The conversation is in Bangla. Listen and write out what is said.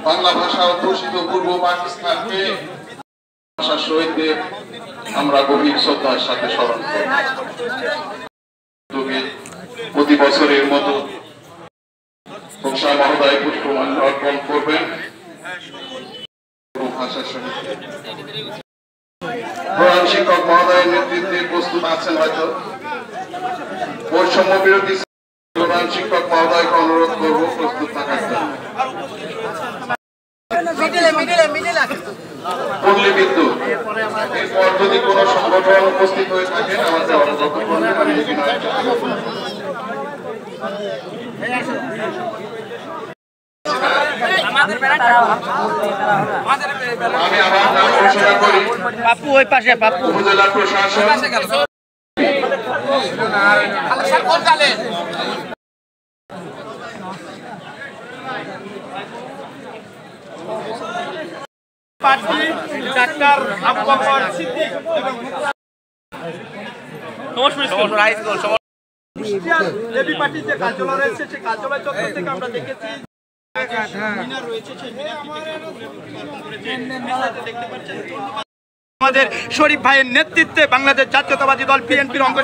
বাংলা ভাষা অধ্যুষিত পূর্ব পাকিস্তানকে ভাষা শহীদদের আমরা গভীর শ্রদ্ধার সাথে স্মরণ করি। প্রতি বছরের মতো মহোদয় পুষ্পমাল্য অর্পণ করবেন। ভাষা শহীদ প্রধান শিক্ষক মহোদয়ের নেতৃত্বে প্রস্তুত আছেন হয়তো। বৈষম্য বিরোধী প্রধান শিক্ষক মহোদয়কে অনুরোধ করবো প্রস্তুত থাকার জন্য। পল্লী বিদ্যুৎ, এরপর যদি কোন সংগঠন উপস্থিত হয়ে থাকেন আমাদের অবগত করবেন। আমি আমার নাম ঘোষণা করি। পাপ্পু ওই পাশে, পাপ্পু উপজেলা প্রশাসন ডাক্তার আবু বকর সিদ্দিক এবং এবি পার্টির যে কার্যালয় রয়েছে সেই কার্যালয় চত্বর থেকে আমরা দেখেছি আমাদের শরীফ ভাইয়ের নেতৃত্বে বাংলাদেশ জাতীয়তাবাদী দল বিএনপির অঙ্গ